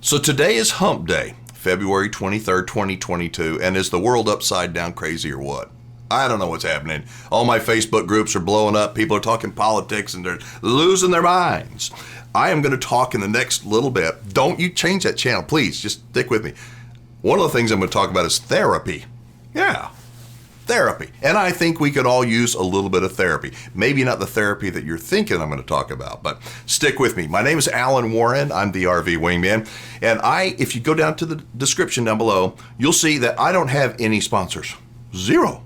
So today is Hump Day, February 23rd, 2022, and is the world upside down crazy or what? I don't know what's happening. All my Facebook groups are blowing up. People are talking politics and they're losing their minds. I am going to talk in the next little bit. Don't you change that channel, please. Just stick with me. One of the things I'm going to talk about is therapy. Yeah, therapy. And I think we could all use a little bit of therapy. Maybe not the therapy that you're thinking I'm going to talk about, but stick with me. My name is Alan Warren. I'm the RV Wingman. And if you go down to the description down below, you'll see that I don't have any sponsors. Zero.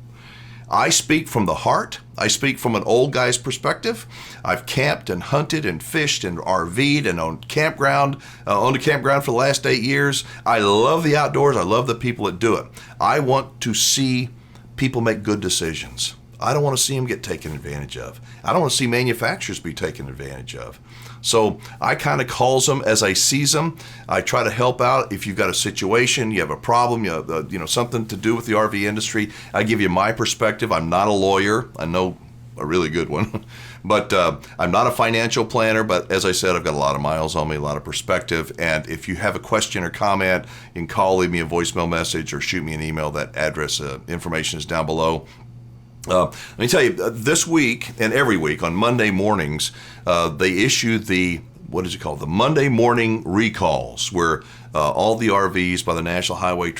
I speak from the heart. I speak from an old guy's perspective. I've camped and hunted and fished and RV'd and owned a campground for the last 8 years. I love the outdoors. I love the people that do it. I want to see people make good decisions. I don't want to see them get taken advantage of. I don't want to see manufacturers be taken advantage of. So I kind of calls them as I sees them. I try to help out. If you've got a situation, you have a problem, you have something to do with the RV industry, I give you my perspective. I'm not a lawyer. I know a really good one. But I'm not a financial planner. But as I said, I've got a lot of miles on me, a lot of perspective. And if you have a question or comment, you can call, leave me a voicemail message, or shoot me an email. That address information is down below. Let me tell you, this week and every week on Monday mornings, they issue the Monday morning recalls, where all the RVs by the National Highway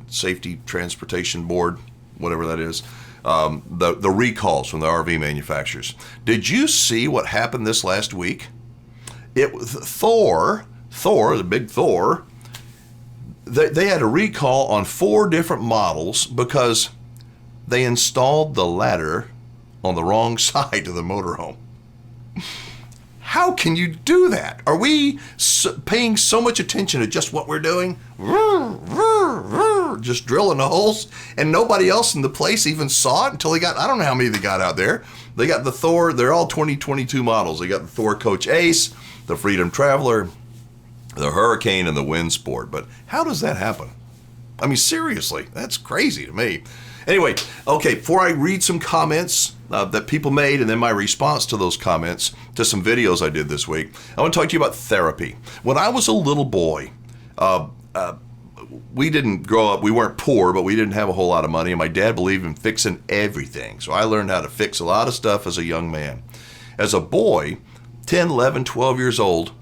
Safety Transportation Board, whatever that is, the recalls from the RV manufacturers. Did you see what happened this last week? It was Thor, the big Thor. They had a recall on 4 different models because they installed the ladder on the wrong side of the motorhome. How can you do that? Are we paying so much attention to just what we're doing? Just drilling the holes, and nobody else in the place even saw it until I don't know how many they got out there. They got the Thor, they're all 2022 models. They got the Thor Coach Ace, the Freedom Traveler, the Hurricane, and the Wind Sport. But how does that happen? I mean, seriously, that's crazy to me. Anyway, okay, before I read some comments that people made and then my response to those comments to some videos I did this week, I want to talk to you about therapy. When I was a little boy, we didn't grow up, we weren't poor, but we didn't have a whole lot of money, and my dad believed in fixing everything. So I learned how to fix a lot of stuff as a young man. As a boy, 10, 11, 12 years old,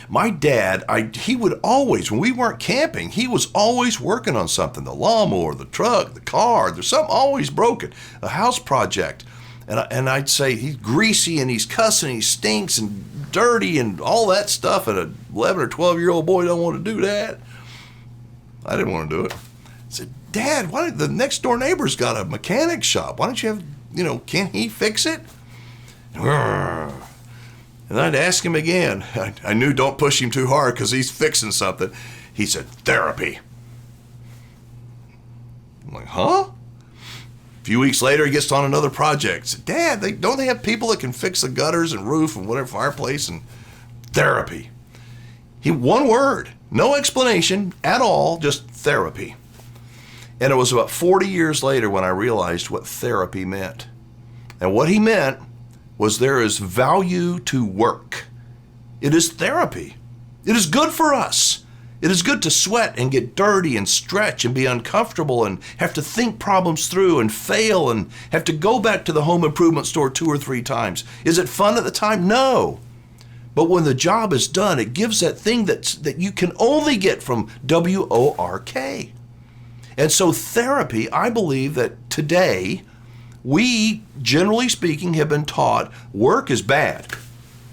my dad, he would always, when we weren't camping, he was always working on something. The lawnmower, the truck, the car, there's something always broken, a house project. And I'd say he's greasy and he's cussing, he stinks and dirty and all that stuff. And an 11 or 12-year-old boy don't want to do that. I didn't want to do it. I said, Dad, the next door neighbor's got a mechanic shop. Why don't you have, can he fix it? And I'd ask him again. I knew don't push him too hard because he's fixing something. He said, therapy. I'm like, huh? A few weeks later, he gets on another project. I said, Dad, don't they have people that can fix the gutters and roof and whatever, fireplace, and therapy? One word, no explanation at all, just therapy. And it was about 40 years later when I realized what therapy meant. And what he meant was there is value to work. It is therapy. It is good for us. It is good to sweat and get dirty and stretch and be uncomfortable and have to think problems through and fail and have to go back to the home improvement store 2 or 3 times. Is it fun at the time? No. But when the job is done, it gives that thing that you can only get from WORK. And so therapy, I believe that today, we, generally speaking, have been taught work is bad.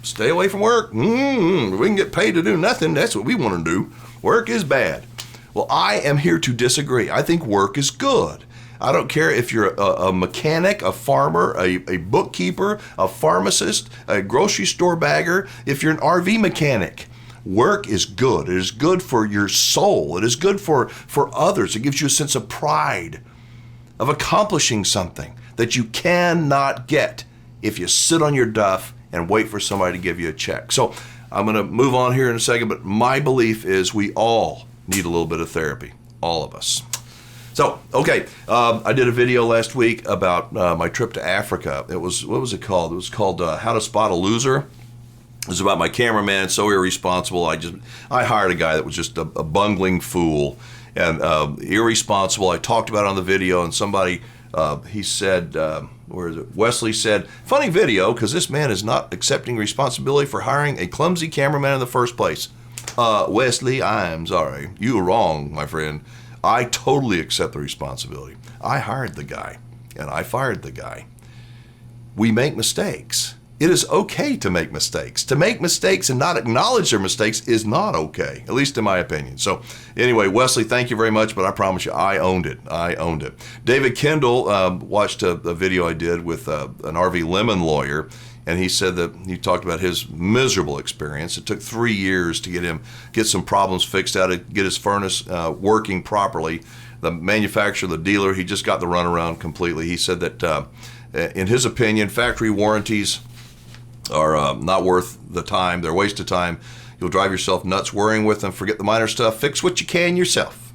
Stay away from work. We can get paid to do nothing. That's what we want to do. Work is bad. Well, I am here to disagree. I think work is good. I don't care if you're a mechanic, a farmer, a bookkeeper, a pharmacist, a grocery store bagger, if you're an RV mechanic. Work is good. It is good for your soul. It is good for others. It gives you a sense of pride, of accomplishing something that you cannot get if you sit on your duff and wait for somebody to give you a check. So I'm going to move on here in a second, but my belief is we all need a little bit of therapy, all of us. So, okay, I did a video last week about my trip to Africa. What was it called? It was called How to Spot a Loser. It was about my cameraman, so irresponsible. I hired a guy that was just a bungling fool and irresponsible. I talked about it on the video, and somebody, he said, where is it? Wesley said, funny video, because this man is not accepting responsibility for hiring a clumsy cameraman in the first place. Wesley, I'm sorry. You were wrong, my friend. I totally accept the responsibility. I hired the guy, and I fired the guy. We make mistakes. It is okay to make mistakes. To make mistakes and not acknowledge their mistakes is not okay, at least in my opinion. So anyway, Wesley, thank you very much, but I promise you, I owned it. I owned it. David Kendall watched a video I did with an RV lemon lawyer, and he said that he talked about his miserable experience. It took 3 years to get some problems fixed out, to get his furnace working properly. The manufacturer, the dealer, he just got the runaround completely. He said that in his opinion, factory warranties are not worth the time. They're a waste of time. You'll drive yourself nuts worrying with them. Forget the minor stuff. Fix what you can yourself.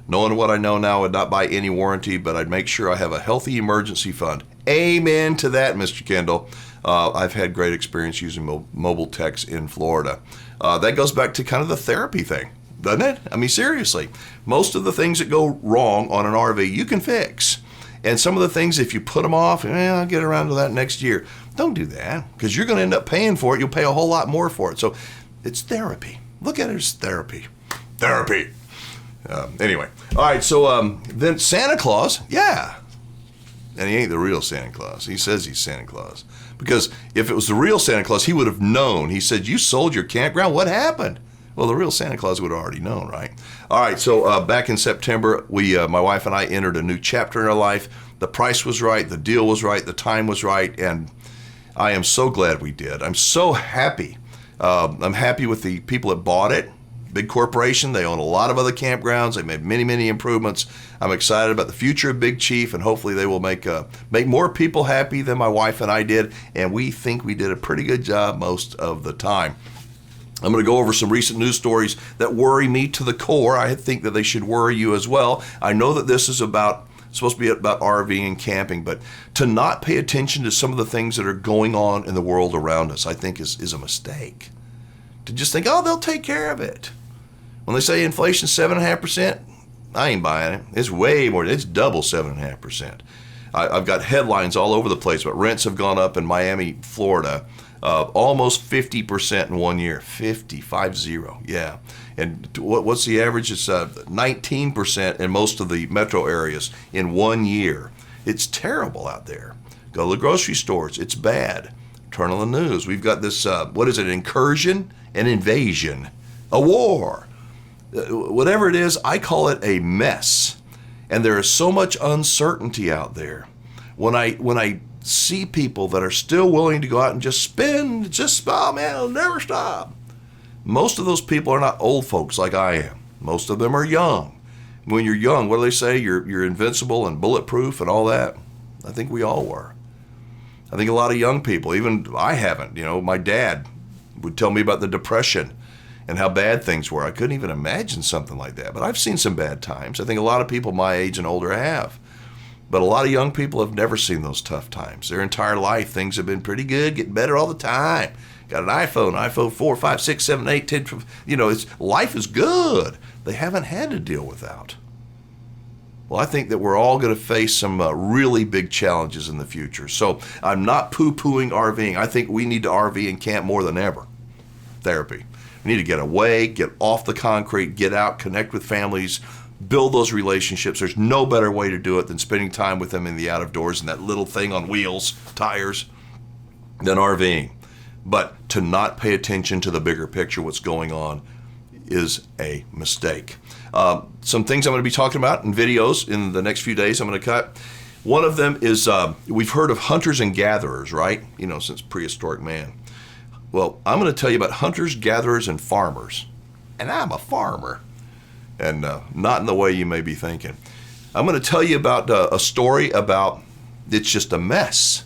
Knowing what I know now, I would not buy any warranty, but I'd make sure I have a healthy emergency fund. Amen to that, Mr. Kendall. I've had great experience using mobile techs in Florida. That goes back to kind of the therapy thing, doesn't it? I mean, seriously, most of the things that go wrong on an RV, you can fix. And some of the things, if you put them off, I'll get around to that next year. Don't do that, because you're going to end up paying for it. You'll pay a whole lot more for it. So it's therapy. Look at it as therapy. Therapy. Anyway. All right, so then Santa Claus, yeah. And he ain't the real Santa Claus. He says he's Santa Claus. Because if it was the real Santa Claus, he would have known. He said, you sold your campground? What happened? Well, the real Santa Claus would have already known, right? All right, so back in September, my wife and I entered a new chapter in our life. The price was right, the deal was right, the time was right, and I am so glad we did. I'm so happy. I'm happy with the people that bought it. Big corporation, they own a lot of other campgrounds. They made many, many improvements. I'm excited about the future of Big Chief, and hopefully they will make more people happy than my wife and I did, and we think we did a pretty good job most of the time. I'm going to go over some recent news stories that worry me to the core. I think that they should worry you as well. I know that this is supposed to be about RVing and camping, but to not pay attention to some of the things that are going on in the world around us, I think is a mistake. To just think, oh, they'll take care of it. When they say inflation 7.5%, I ain't buying it. It's way more. It's double 7.5%. I've got headlines all over the place, but rents have gone up in Miami, Florida, almost 50% in 1 year. 50, yeah. And what's the average? It's 19% in most of the metro areas in 1 year. It's terrible out there. Go to the grocery stores. It's bad. Turn on the news. We've got this, incursion and invasion, a war. Whatever it is, I call it a mess. And there is so much uncertainty out there. When I see people that are still willing to go out and just spend, oh man, it'll never stop. Most of those people are not old folks like I am. Most of them are young. When you're young, what do they say? You're invincible and bulletproof and all that. I think we all were. I think a lot of young people, even I haven't. My dad would tell me about the Depression and how bad things were. I couldn't even imagine something like that. But I've seen some bad times. I think a lot of people my age and older have. But a lot of young people have never seen those tough times. Their entire life, things have been pretty good, getting better all the time. Got an iPhone 4, 5, 6, 7, 8, 10, life is good. They haven't had to deal with that. Well, I think that we're all going to face some really big challenges in the future. So I'm not poo-pooing RVing. I think we need to RV and camp more than ever. Therapy. We need to get away, get off the concrete, get out, connect with families, build those relationships. There's no better way to do it than spending time with them in the out of doors and that little thing on wheels, tires, than RVing. But to not pay attention to the bigger picture, what's going on, is a mistake. Some things I'm going to be talking about in videos in the next few days I'm going to cut. One of them is, we've heard of hunters and gatherers, right? Since prehistoric man. Well, I'm going to tell you about hunters, gatherers, and farmers. And I'm a farmer. And not in the way you may be thinking. I'm going to tell you about a story about, it's just a mess.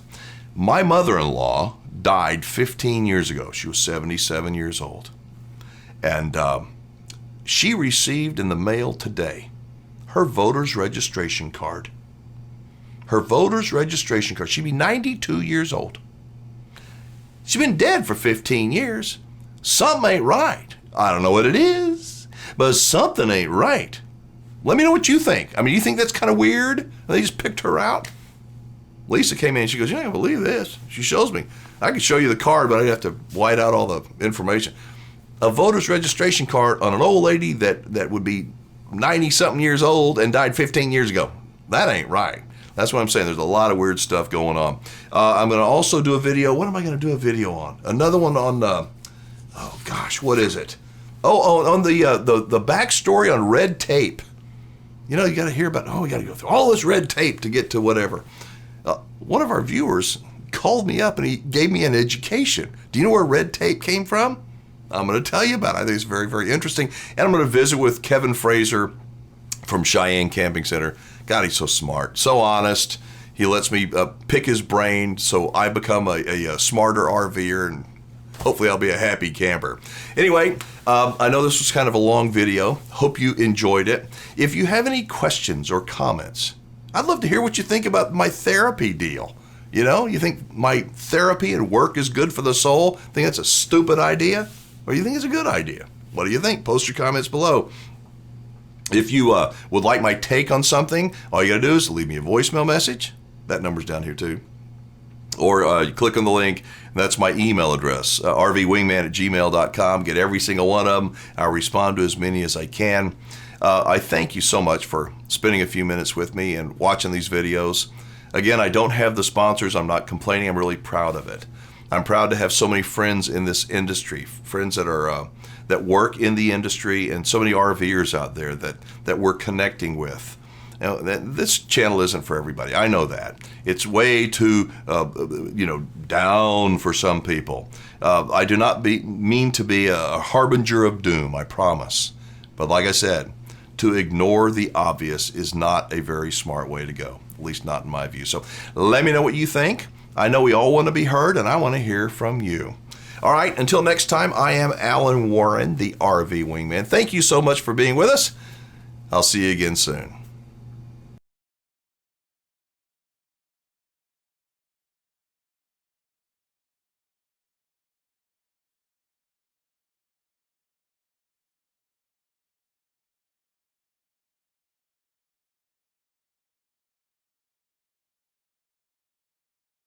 My mother-in-law died 15 years ago. She was 77 years old. And she received in the mail today her voter's registration card. Her voter's registration card. She'd be 92 years old. She's been dead for 15 years. Something ain't right. I don't know what it is, but something ain't right. Let me know what you think. I mean, you think that's kind of weird? They just picked her out? Lisa came in and she goes, "You're not going to believe this." She shows me. I could show you the card, but I'd have to white out all the information. A voter's registration card on an old lady that would be 90-something years old and died 15 years ago. That ain't right. That's what I'm saying. There's a lot of weird stuff going on. I'm going to also do a video. What am I going to do a video on? Another one on, oh gosh, what is it? On the backstory on red tape. You know, you got to hear about, we got to go through all this red tape to get to whatever. One of our viewers called me up and he gave me an education. Do you know where red tape came from? I'm going to tell you about it. I think it's very, very interesting. And I'm going to visit with Kevin Fraser from Cheyenne Camping Center. God, he's so smart, so honest. He lets me pick his brain so I become a smarter RVer, and hopefully I'll be a happy camper. Anyway, I know this was kind of a long video. Hope you enjoyed it. If you have any questions or comments, I'd love to hear what you think about my therapy deal. You know, you think my therapy and work is good for the soul? Think that's a stupid idea? Or you think it's a good idea? What do you think? Post your comments below. If you would like my take on something, all you got to do is leave me a voicemail message. That number's down here too. Or you click on the link. That's my email address, rvwingman@gmail.com. Get every single one of them. I'll respond to as many as I can. I thank you so much for spending a few minutes with me and watching these videos. Again, I don't have the sponsors. I'm not complaining. I'm really proud of it. I'm proud to have so many friends in this industry, friends that are that work in the industry, and so many RVers out there that we're connecting with. Now, this channel isn't for everybody. I know that. It's way too, down for some people. I do not mean to be a harbinger of doom, I promise. But like I said, to ignore the obvious is not a very smart way to go, at least not in my view. So let me know what you think. I know we all want to be heard, and I want to hear from you. All right, until next time, I am Alan Warren, the RV Wingman. Thank you so much for being with us. I'll see you again soon.